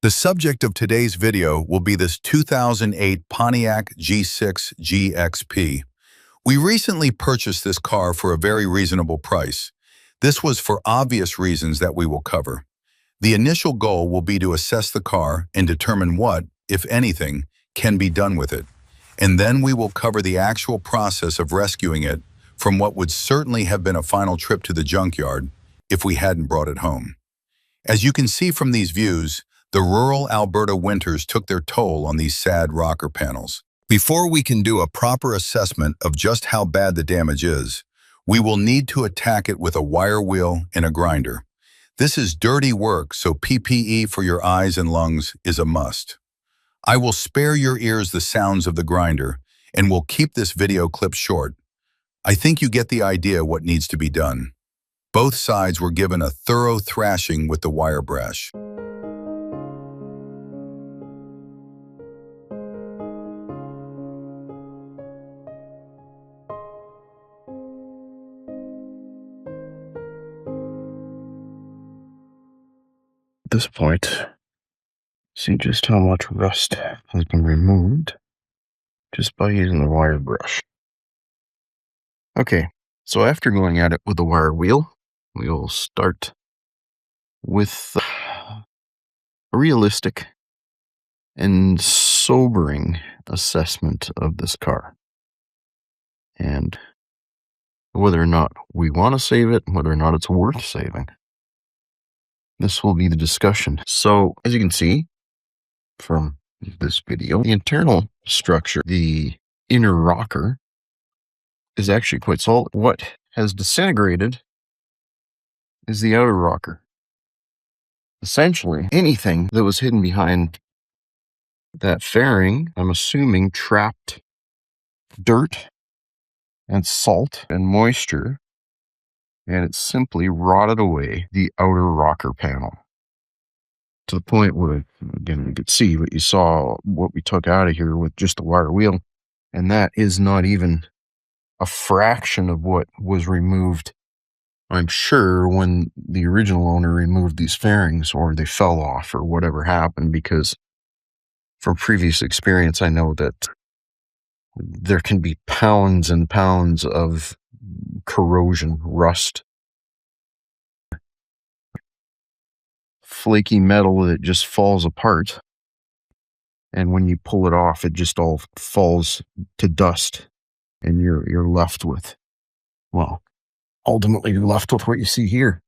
The subject of today's video will be this 2008 Pontiac G6 GXP. We recently purchased this car for a very reasonable price. This was for obvious reasons that we will cover. The initial goal will be to assess the car and determine what, if anything, can be done with it. And then we will cover the actual process of rescuing it from what would certainly have been a final trip to the junkyard if we hadn't brought it home. As you can see from these views, the rural Alberta winters took their toll on these sad rocker panels. Before we can do a proper assessment of just how bad the damage is, we will need to attack it with a wire wheel and a grinder. This is dirty work, so PPE for your eyes and lungs is a must. I will spare your ears the sounds of the grinder, and will keep this video clip short. I think you get the idea what needs to be done. Both sides were given a thorough thrashing with the wire brush. At this point, see just how much rust has been removed just by using the wire brush. Okay, so after going at it with the wire wheel, we will start with a realistic and sobering assessment of this car and whether or not we want to save it, whether or not it's worth saving. This will be the discussion. So, as you can see from this video, the internal structure, the inner rocker, is actually quite solid. What has disintegrated is the outer rocker. Essentially, anything that was hidden behind that fairing, I'm assuming, trapped dirt and salt and moisture, and it simply rotted away the outer rocker panel to the point where, again, you could see what you saw, what we took out of here with just the wire wheel, and that is not even a fraction of what was removed, I'm sure, when the original owner removed these fairings, or they fell off, or whatever happened, because from previous experience, I know that there can be pounds and pounds of corrosion, rust, flaky metal that just falls apart, and when you pull it off, it just all falls to dust, and you're left with, well, ultimately you're left with what you see here.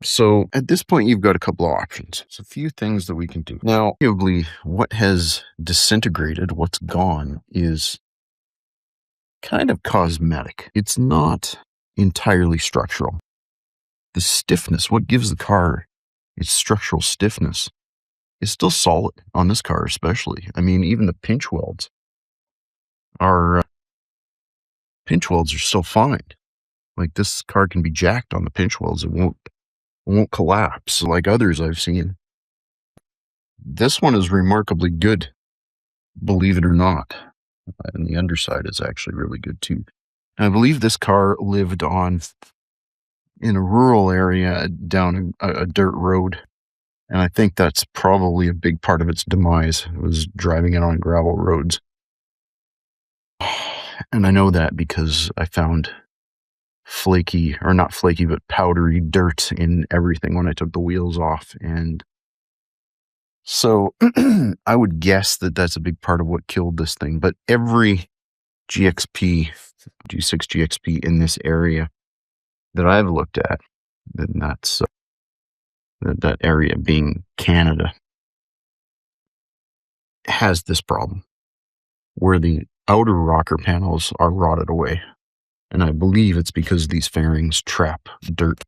So at this point, you've got a couple of options. There's a few things that we can do. Now, arguably, what has disintegrated, what's gone, is kind of cosmetic. It's not entirely structural. The stiffness, what gives the car its structural stiffness, is still solid on this car, especially. I mean, even the pinch welds are still fine. Like, this car can be jacked on the pinch welds; it won't collapse like others I've seen. This one is remarkably good, believe it or not. And the underside is actually really good too. And I believe this car lived in a rural area down a dirt road. And I think that's probably a big part of its demise. It was driving it on gravel roads. And I know that because I found flaky, or not flaky, but powdery dirt in everything when I took the wheels off. And so I would guess that that's a big part of what killed this thing. But every G6 GXP in this area that I've looked at, and that's that area being Canada, has this problem where the outer rocker panels are rotted away. And I believe it's because these fairings trap dirt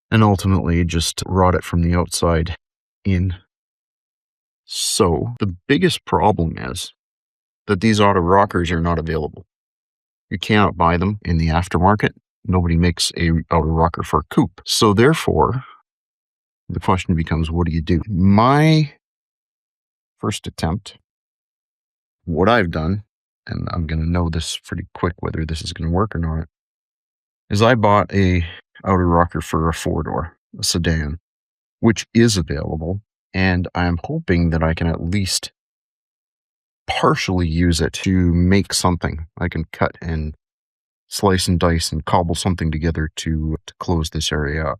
and ultimately just rot it from the outside in. So the biggest problem is that these auto rockers are not available. You cannot buy them in the aftermarket. Nobody makes a auto rocker for a coupe. So therefore, the question becomes, what do you do? My first attempt, what I've done, and I'm going to know this pretty quick whether this is going to work or not, is I bought a outer rocker for a four-door, a sedan, which is available and I'm hoping that I can at least partially use it to make something. I can cut and slice and dice and cobble something together to close this area up.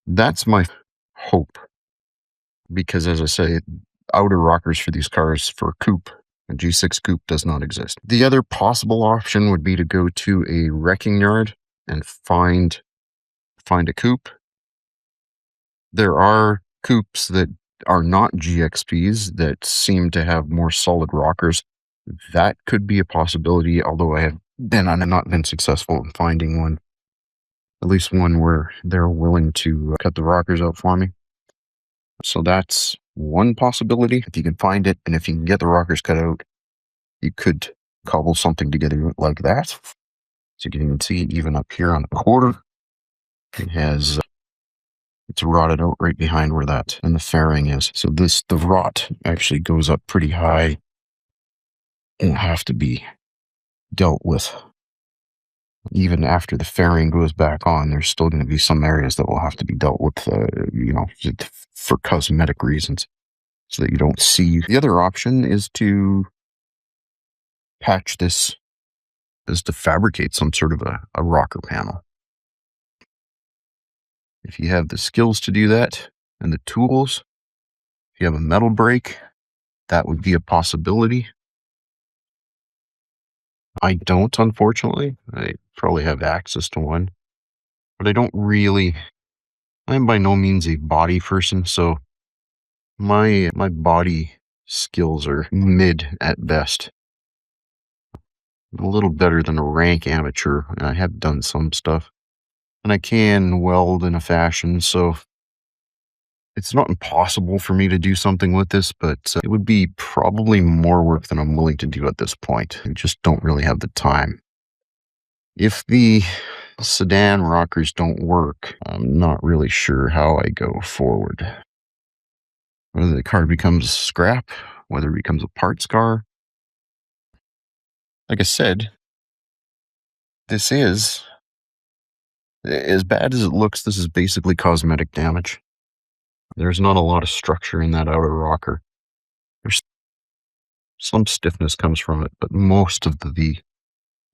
That's my hope, because as I say, outer rockers for these cars for coupe, a G6 coupe, does not exist. The other possible option would be to go to a wrecking yard and find a coupe. There are coupes that are not GXPs that seem to have more solid rockers. That could be a possibility, although I've not been successful in finding one. At least one where they're willing to cut the rockers out for me. So that's one possibility. If you can find it, and if you can get the rockers cut out, you could cobble something together like that. So you can see even up here on the quarter, it has, it's rotted out right behind where that and the fairing is. So the rot actually goes up pretty high and will have to be dealt with. Even after the fairing goes back on, there's still going to be some areas that will have to be dealt with, for cosmetic reasons, so that you don't see. The other option is to patch this, is to fabricate some sort of a rocker panel. If you have the skills to do that and the tools, if you have a metal brake, that would be a possibility. I don't, unfortunately. I probably have access to one, but I'm by no means a body person, so my body skills are mid at best. A little better than a rank amateur, and I have done some stuff. And I can weld in a fashion, so it's not impossible for me to do something with this, but it would be probably more work than I'm willing to do at this point. I just don't really have the time. If the sedan rockers don't work, I'm not really sure how I go forward. Whether the car becomes scrap, whether it becomes a parts car. Like I said, this is, as bad as it looks, this is basically cosmetic damage. There's not a lot of structure in that outer rocker. There's some stiffness comes from it, but most of the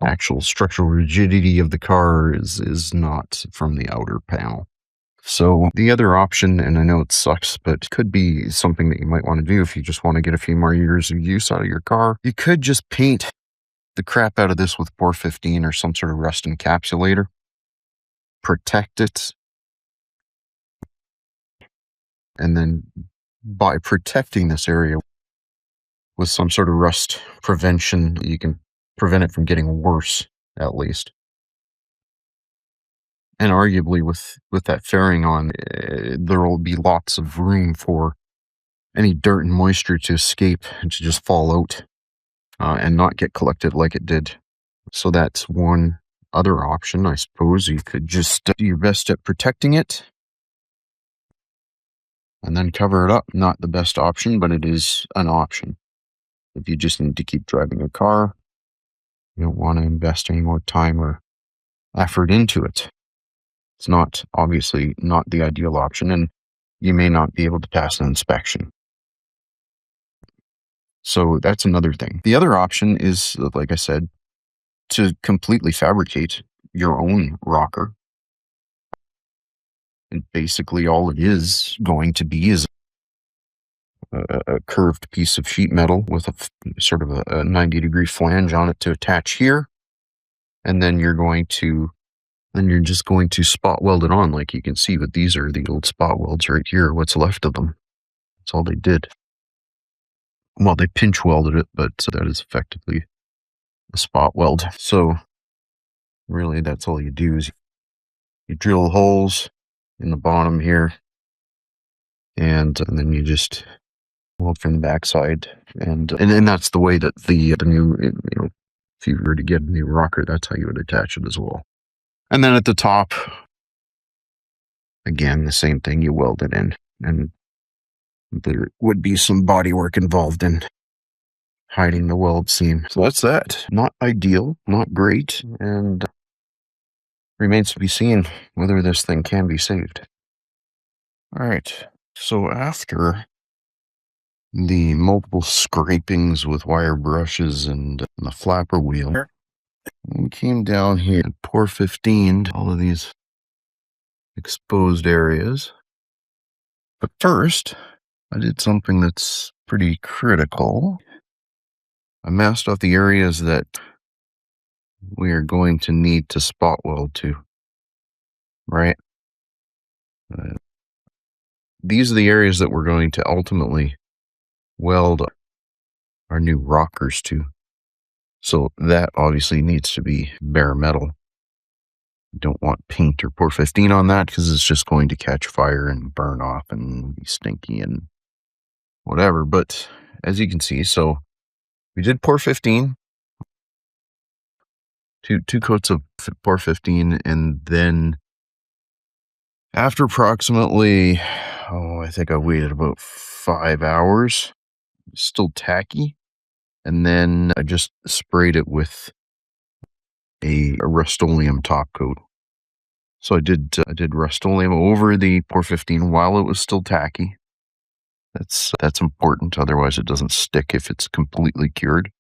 actual structural rigidity of the car is not from the outer panel. So the other option, and I know it sucks, but could be something that you might want to do if you just want to get a few more years of use out of your car. You could just paint the crap out of this with 415 or some sort of rust encapsulator. Protect it. And then by protecting this area with some sort of rust prevention, you can prevent it from getting worse, at least. And arguably with that fairing on, there will be lots of room for any dirt and moisture to escape and to just fall out and not get collected like it did. So that's one other option. I suppose you could just do your best at protecting it and then cover it up. Not the best option, but it is an option. If you just need to keep driving a car, you don't want to invest any more time or effort into it. It's not, obviously, not the ideal option, and you may not be able to pass an inspection. So that's another thing. The other option is, like I said, to completely fabricate your own rocker. And basically all it is going to be is a curved piece of sheet metal with a sort of a 90-degree flange on it to attach here. And then you're just going to spot weld it on, like you can see. But these are the old spot welds right here, what's left of them. That's all they did. Well, they pinch welded it, but that is effectively a spot weld. So really that's all you do is you drill holes in the bottom here, and then you just weld from the backside, and that's the way that the new, if you were to get a new rocker, that's how you would attach it as well. And then at the top, again, the same thing, you weld it in, and there would be some body work involved in hiding the weld seam. So that's that. Not ideal, not great, and remains to be seen whether this thing can be saved. All right. So after the multiple scrapings with wire brushes and the flapper wheel, we came down here and pour 15 all of these exposed areas. But first, I did something that's pretty critical. I masked off the areas that we are going to need to spot weld to, right? These are the areas that we're going to ultimately weld our new rockers to. So that obviously needs to be bare metal. You don't want paint or pour 15 on that because it's just going to catch fire and burn off and be stinky and whatever. But as you can see, so we did pour 15, two coats of pour 15, and then after approximately, I think I waited about 5 hours, still tacky, and then I just sprayed it with a Rust-Oleum top coat. So I did Rust-Oleum over the pour 15 while it was still tacky. That's important, otherwise it doesn't stick if it's completely cured.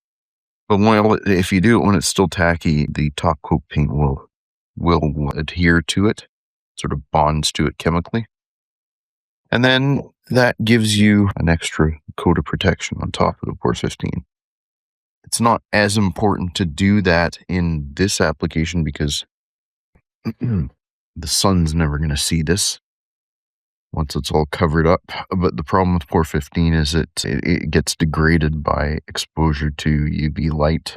But if you do it when it's still tacky, the top coat paint will adhere to it, sort of bonds to it chemically. And then that gives you an extra coat of protection on top of the pour 15. It's not as important to do that in this application because the sun's never going to see this once it's all covered up. But the problem with pour 15 is it gets degraded by exposure to UV light.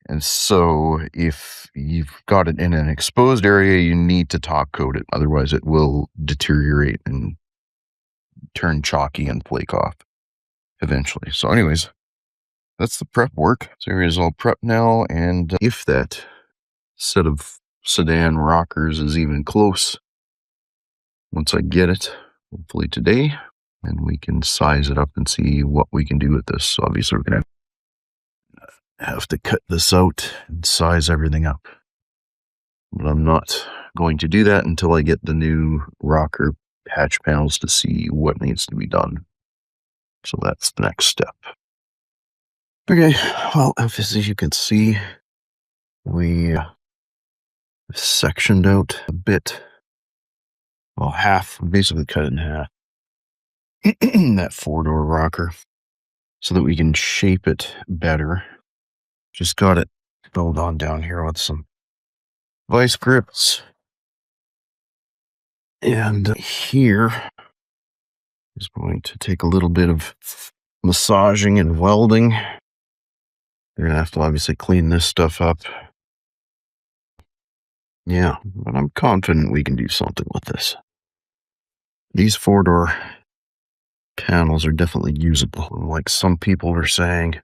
And so if you've got it in an exposed area, you need to top coat it. Otherwise it will deteriorate and turn chalky and flake off eventually. So anyways, that's the prep work. This area is all prepped now. And if that set of sedan rockers is even close, once I get it, hopefully today, and we can size it up and see what we can do with this. So obviously we're going to have to cut this out and size everything up. But I'm not going to do that until I get the new rocker patch panels to see what needs to be done. So that's the next step. Okay, well, as you can see, we sectioned out a bit. Well, half, basically cut it in half. That 4-door rocker, so that we can shape it better. Just got it built on down here with some vice grips. And here is going to take a little bit of massaging and welding. You're going to have to obviously clean this stuff up. Yeah, but I'm confident we can do something with this. These 4-door panels are definitely usable. Like some people are saying,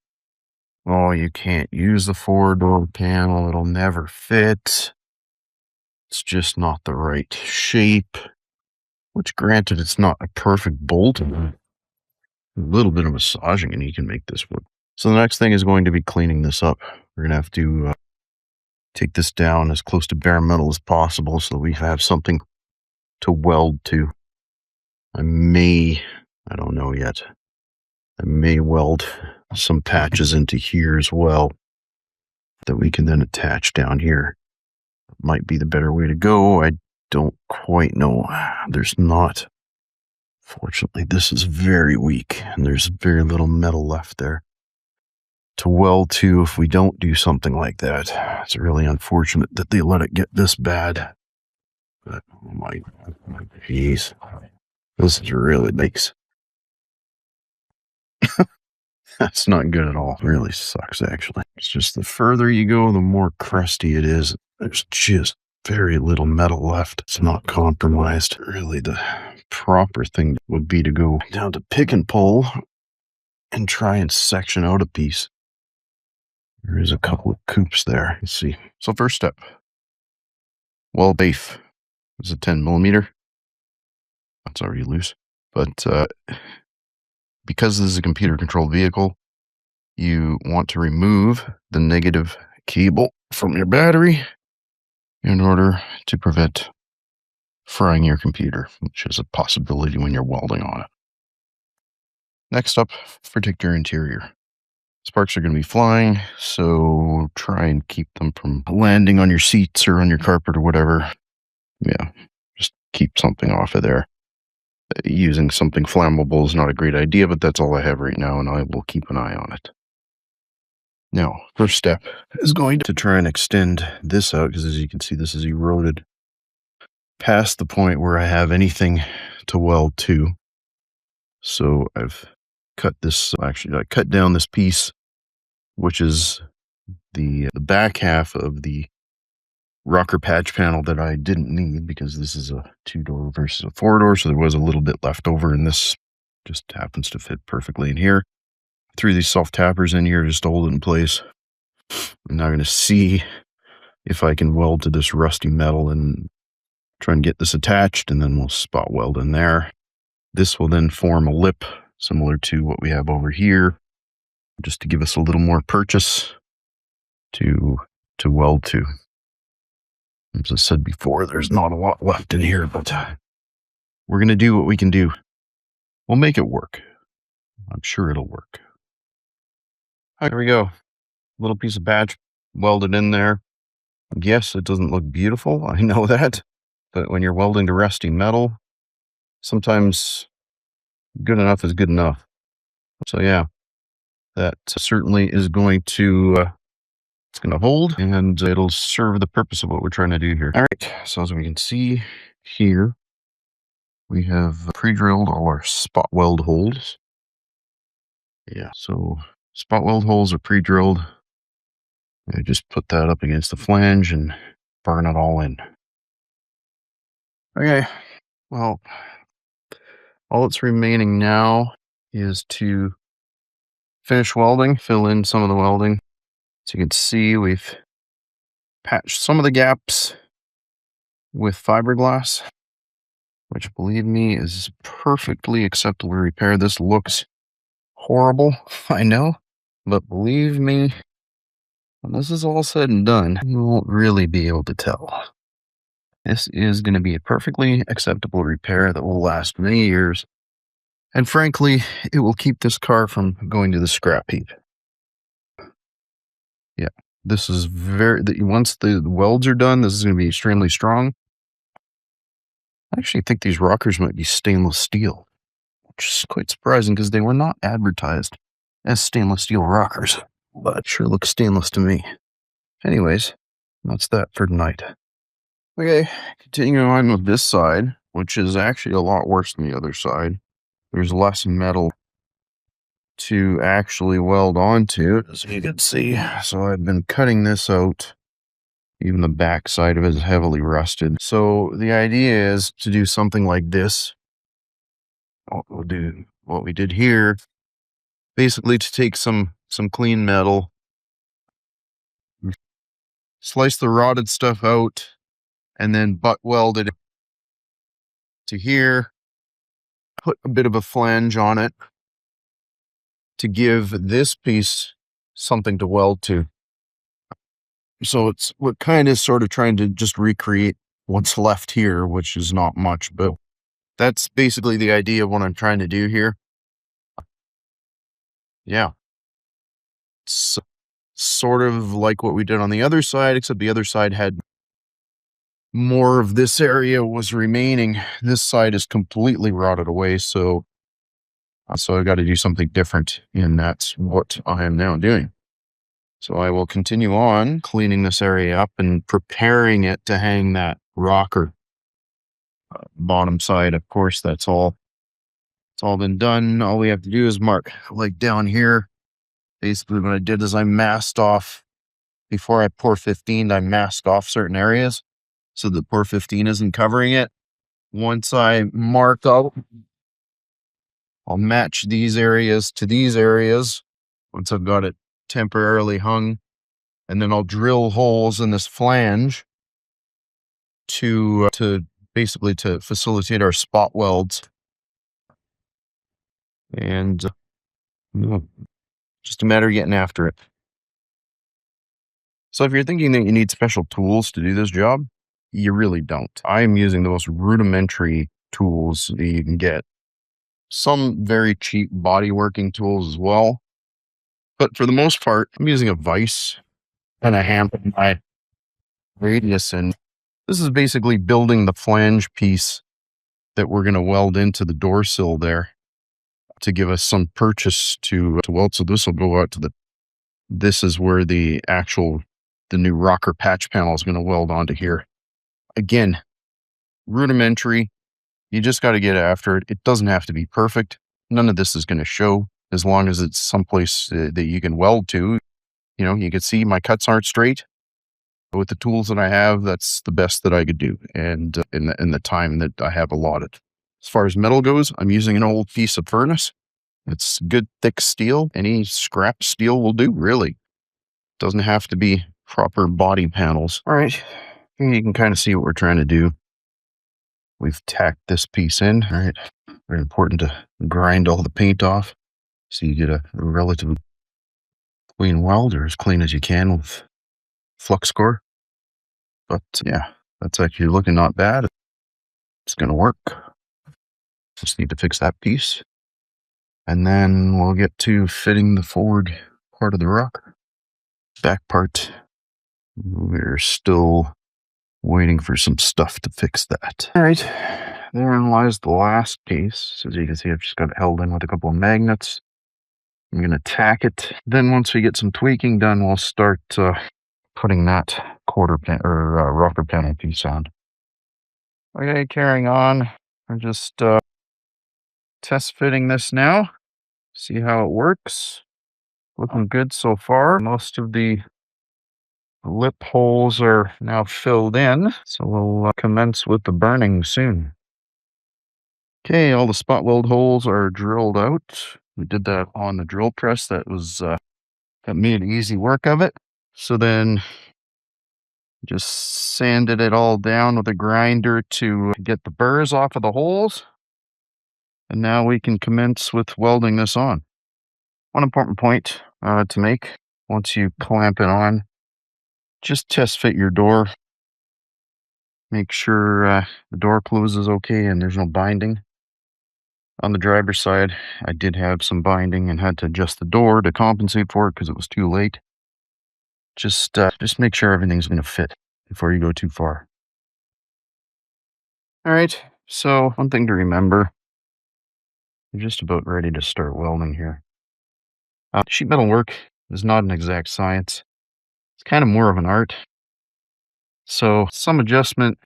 oh, you can't use the 4-door panel, it'll never fit. It's just not the right shape. Which, granted, it's not a perfect bolt. A little bit of massaging and you can make this work. So the next thing is going to be cleaning this up. We're going to have to take this down as close to bare metal as possible so that we have something to weld to. I don't know yet. I may weld some patches into here as well that we can then attach down here. Might be the better way to go. I don't quite know. There's not. Fortunately, this is very weak and there's very little metal left there to weld to if we don't do something like that. It's really unfortunate that they let it get this bad. But oh my jeez. This is really makes. That's not good at all. It really sucks, actually. It's just the further you go, the more crusty it is. There's just very little metal left. It's not compromised. Really, the proper thing would be to go down to pick and pull and try and section out a piece. There is a couple of coupes there. Let's see. So first step. Weld beef. This is a 10 millimeter. That's already loose. But because this is a computer-controlled vehicle, you want to remove the negative cable from your battery in order to prevent frying your computer, which is a possibility when you're welding on it. Next up, protect your interior. Sparks are going to be flying, so try and keep them from landing on your seats or on your carpet or whatever. Yeah, just keep something off of there. Using something flammable is not a great idea, but that's all I have right now, and I will keep an eye on it. Now, first step is going to try and extend this out, because as you can see, this is eroded past the point where I have anything to weld to. So I've cut this, actually I cut down this piece, which is the back half of the rocker patch panel that I didn't need, because this is a 2-door versus a 4-door, so there was a little bit left over, and this just happens to fit perfectly in here. Threw these soft tappers in here just to hold it in place. I'm now going to see if I can weld to this rusty metal and try and get this attached, and then we'll spot weld in there. This will then form a lip similar to what we have over here, just to give us a little more purchase to weld to. As I said before, there's not a lot left in here, but we're going to do what we can do. We'll make it work. I'm sure it'll work. All right, there we go. Little piece of batch welded in there. Yes, it doesn't look beautiful. I know that. But when you're welding to rusty metal, sometimes good enough is good enough. So yeah, that certainly is going to it's going to hold, and it'll serve the purpose of what we're trying to do here. All right, so as we can see here, we have pre-drilled all our spot weld holes. Yeah, so spot weld holes are pre-drilled. I just put that up against the flange and burn it all in. Okay, well, all that's remaining now is to finish welding, fill in some of the welding. So you can see we've patched some of the gaps with fiberglass, which, believe me, is perfectly acceptable repair. This looks horrible, I know, but believe me, when this is all said and done, you won't really be able to tell. This is going to be a perfectly acceptable repair that will last many years, and frankly, it will keep this car from going to the scrap heap. Yeah, this is once the welds are done, this is going to be extremely strong. I actually think these rockers might be stainless steel, which is quite surprising because they were not advertised as stainless steel rockers, but it sure looks stainless to me. Anyways, that's that for tonight. Okay, continuing on with this side, which is actually a lot worse than the other side. There's less metal to actually weld onto, as you can see. So I've been cutting this out. Even the back side of it is heavily rusted. So the idea is to do something like this. We'll do what we did here. Basically to take some clean metal, slice the rotted stuff out, and then butt weld it to here. Put a bit of a flange on it to give this piece something to weld to. So we're kind of sort of trying to just recreate what's left here, which is not much, but that's basically the idea of what I'm trying to do here. Yeah. It's sort of like what we did on the other side, except the other side had more of this area was remaining. This side is completely rotted away, so I got to do something different, and that's what I am now doing. So I will continue on cleaning this area up and preparing it to hang that rocker. Bottom side, of course, that's all. It's all been done. All we have to do is mark, like down here. Basically what I did is I masked off, before I pour 15, I masked off certain areas so that pour 15 isn't covering it. Once I mark out, I'll match these areas to these areas once I've got it temporarily hung, and then I'll drill holes in this flange to basically to facilitate our spot welds. And just a matter of getting after it. So if you're thinking that you need special tools to do this job, you really don't. I am using the most rudimentary tools that you can get. Some very cheap body working tools as well. But for the most part, I'm using a vise and a hammer in my radius. And this is basically building the flange piece that we're going to weld into the door sill there to give us some purchase to weld. So this will go out to this is where the new rocker patch panel is going to weld onto here. Again, rudimentary. You just got to get after it. It doesn't have to be perfect. None of this is going to show as long as it's someplace that you can weld to. You know, you can see my cuts aren't straight. With the tools that I have, that's the best that I could do, and in the time that I have allotted. As far as metal goes, I'm using an old piece of furnace. It's good, thick steel. Any scrap steel will do, really. Doesn't have to be proper body panels. All right, you can kind of see what we're trying to do. We've tacked this piece in. All right, very important to grind all the paint off so you get a relatively clean weld, or as clean as you can with flux core. But yeah, that's actually looking not bad. It's going to work. Just need to fix that piece. And then we'll get to fitting the forward part of the rocker. Back part, we're still waiting for some stuff to fix that. All right, therein lies the last piece. So as you can see, I've just got it held in with a couple of magnets. I'm going to tack it. Then once we get some tweaking done, we'll start putting that rocker panel piece on. Okay, carrying on. I'm just test fitting this now. See how it works. Looking good so far. Most of the lip holes are now filled in, so we'll commence with the burning soon. Okay, all the spot weld holes are drilled out. We did that on the drill press. That made easy work of it. So then just sanded it all down with a grinder to get the burrs off of the holes. And now we can commence with welding this on. One important point to make, once you clamp it on, just test fit your door. Make sure the door closes okay and there's no binding. On the driver's side, I did have some binding and had to adjust the door to compensate for it because it was too late. Just make sure everything's going to fit before you go too far. All right, so one thing to remember, you're just about ready to start welding here. Sheet metal work is not an exact science. It's kind of more of an art. So some adjustment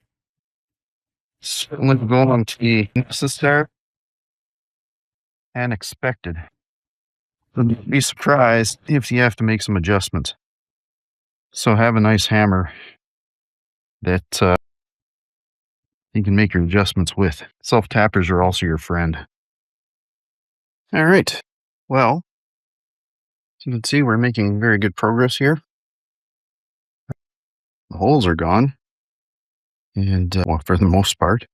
is certainly going to be necessary and expected. Don't be surprised if you have to make some adjustments. So have a nice hammer that you can make your adjustments with. Self-tappers are also your friend. All right. Well, as you can see, we're making very good progress here. The holes are gone. And, well, for the most part.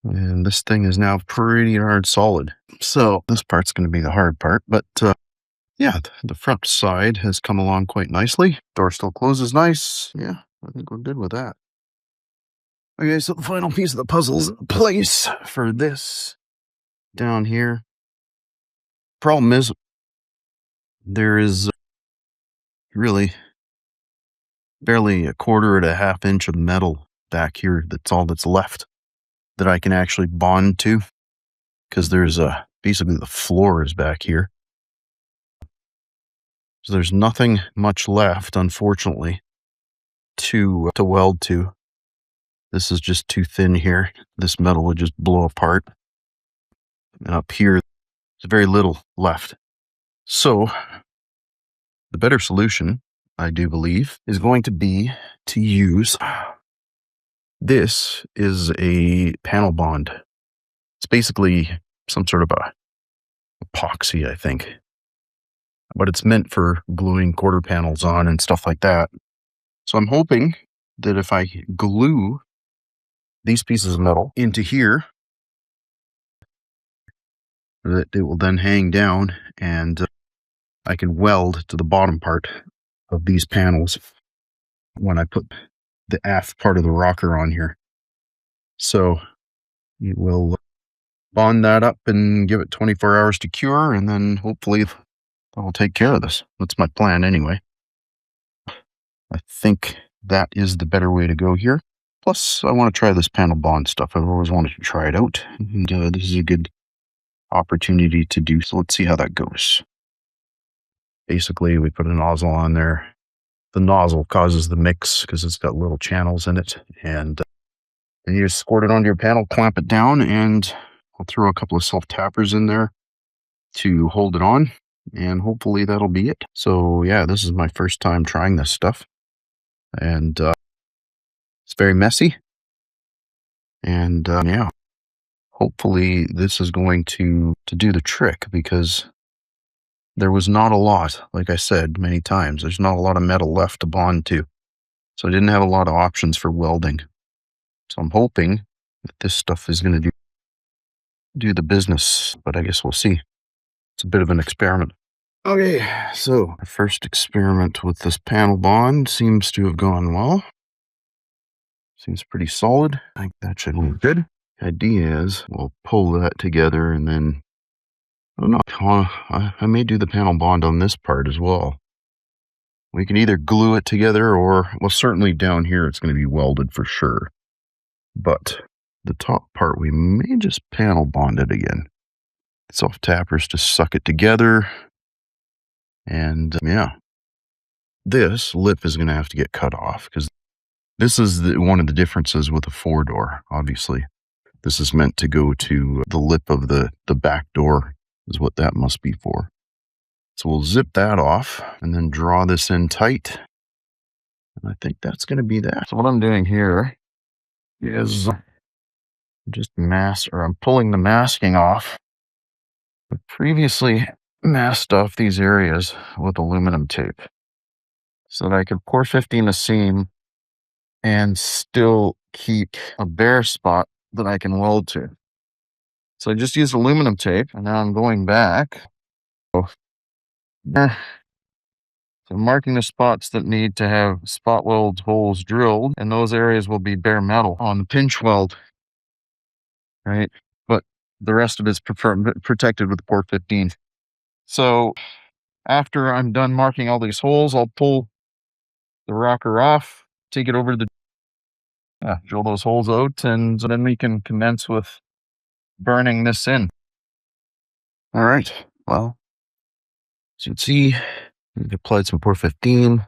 And this thing is now pretty hard solid. So this part's going to be the hard part. But, yeah, the front side has come along quite nicely. Door still closes nice. Yeah, I think we're good with that. Okay, so the final piece of the puzzle is in place for this down here. Problem is, there is really barely a quarter to a half inch of metal back here. That's all that's left that I can actually bond to, because there's basically the floor is back here. So there's nothing much left, unfortunately, to weld to. This is just too thin here. This metal would just blow apart. And up here, there's very little left. So the better solution, I do believe, is going to be to use, this is a panel bond. It's basically some sort of a epoxy, I think. But it's meant for gluing quarter panels on and stuff like that. So I'm hoping that if I glue these pieces of metal into here, that it will then hang down and I can weld to the bottom part of these panels when I put the aft part of the rocker on here. So you will bond that up and give it 24 hours to cure, and then hopefully that'll take care of this. That's my plan anyway. I think that is the better way to go here. Plus, I want to try this panel bond stuff. I've always wanted to try it out, and this is a good opportunity to do. So let's see how that goes. Basically, we put a nozzle on there. The nozzle causes the mix because it's got little channels in it, and you just squirt it onto your panel, clamp it down, and I'll throw a couple of self-tappers in there to hold it on, and hopefully that'll be it. So yeah, this is my first time trying this stuff, and it's very messy, and yeah, hopefully this is going to do the trick, because there was not a lot, like I said many times, there's not a lot of metal left to bond to, so I didn't have a lot of options for welding. So I'm hoping that this stuff is going to do the business, but I guess we'll see. It's a bit of an experiment. Okay, so our first experiment with this panel bond seems to have gone well. Seems pretty solid. I think that should be good. The idea is we'll pull that together, and then I don't know, I may do the panel bond on this part as well. We can either glue it together, or, well, certainly down here it's going to be welded for sure. But the top part, we may just panel bond it again. Self-tappers to suck it together. And yeah, this lip is going to have to get cut off, because this is one of the differences with a 4-door, obviously. This is meant to go to the lip of the back door, is what that must be for. So we'll zip that off and then draw this in tight. And I think that's going to be that. So what I'm doing here is just I'm pulling the masking off. I previously masked off these areas with aluminum tape so that I could pour 15 a seam and still keep a bare spot that I can weld to. So I just used aluminum tape, and now I'm going back. So I'm marking the spots that need to have spot weld holes drilled, and those areas will be bare metal on the pinch weld, right? But the rest of it's protected with Port 15. So after I'm done marking all these holes, I'll pull the rocker off, take it over to the drill those holes out, and then we can commence with burning this in. All right, well, as you can see, we've applied some Port 15.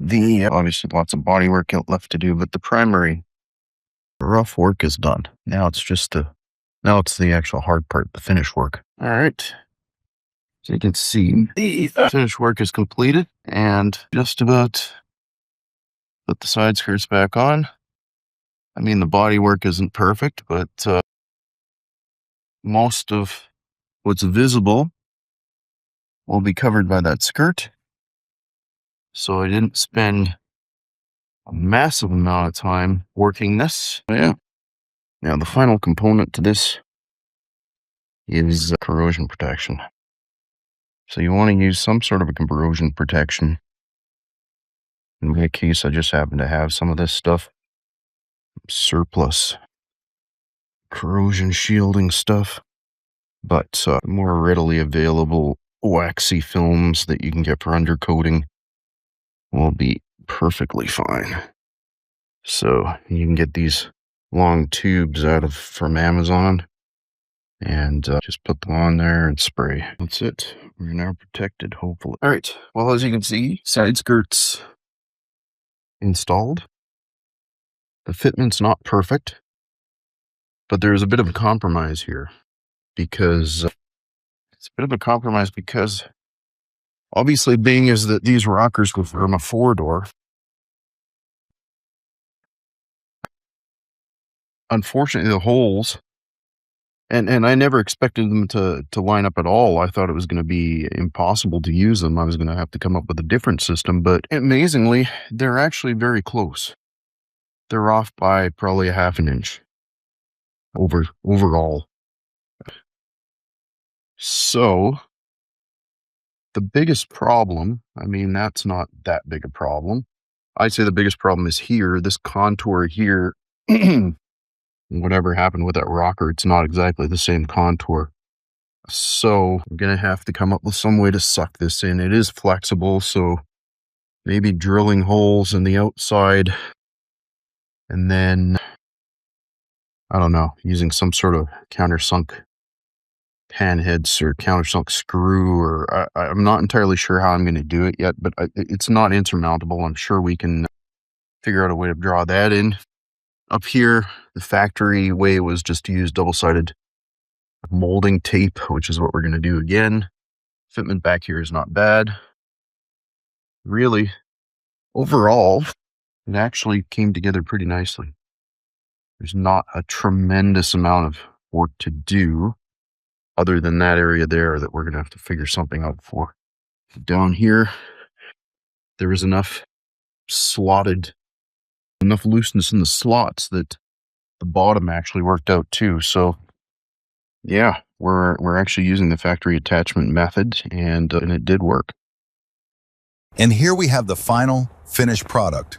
Obviously lots of body work left to do, but the primary rough work is done. Now it's just the actual hard part, the finish work. All right. So you can see the finish work is completed, and just about put the side skirts back on. I mean, the body work isn't perfect, but most of what's visible will be covered by that skirt. So I didn't spend a massive amount of time working this. Yeah. Now the final component to this is corrosion protection. So you want to use some sort of a corrosion protection. In my case, I just happen to have some of this stuff. Surplus corrosion shielding stuff. But more readily available waxy films that you can get for undercoating will be perfectly fine. So you can get these long tubes from Amazon, and just put them on there and spray. That's it. We're now protected, hopefully. All right. Well, as you can see, side skirts installed. The fitment's not perfect, but there's a bit of a compromise here, because obviously, being is that these rockers go from a 4-door. Unfortunately, the holes, and I never expected them to line up at all. I thought it was going to be impossible to use them. I was going to have to come up with a different system, but amazingly, they're actually very close. They're off by probably a half an inch overall. So the biggest problem, I mean, that's not that big a problem. I'd say the biggest problem is here, this contour here. Whatever happened with that rocker, it's not exactly the same contour. So I'm going to have to come up with some way to suck this in. It is flexible, so maybe drilling holes in the outside and then, I don't know, using some sort of countersunk panheads or countersunk screw, or I'm not entirely sure how I'm going to do it yet, but it's not insurmountable. I'm sure we can figure out a way to draw that in. Up here, the factory way was just to use double-sided molding tape, which is what we're going to do again. Fitment back here is not bad. Really, overall, it actually came together pretty nicely. There's not a tremendous amount of work to do other than that area there that we're going to have to figure something out for. Down here, there is enough looseness in the slots that the bottom actually worked out too. So yeah, we're actually using the factory attachment method, and it did work. And here we have the final finished product.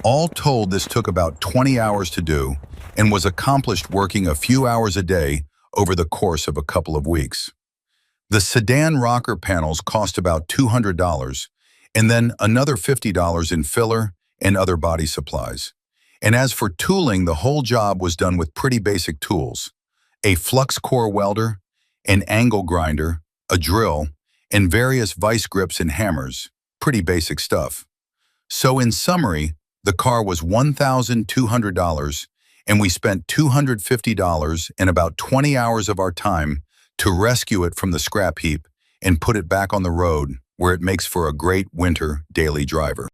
All told, this took about 20 hours to do and was accomplished working a few hours a day over the course of a couple of weeks. The sedan rocker panels cost about $200, and then another $50 in filler and other body supplies. And as for tooling, the whole job was done with pretty basic tools: a flux core welder, an angle grinder, a drill, and various vice grips and hammers. Pretty basic stuff. So in summary, the car was $1,200, and we spent $250 and about 20 hours of our time to rescue it from the scrap heap and put it back on the road, where it makes for a great winter daily driver.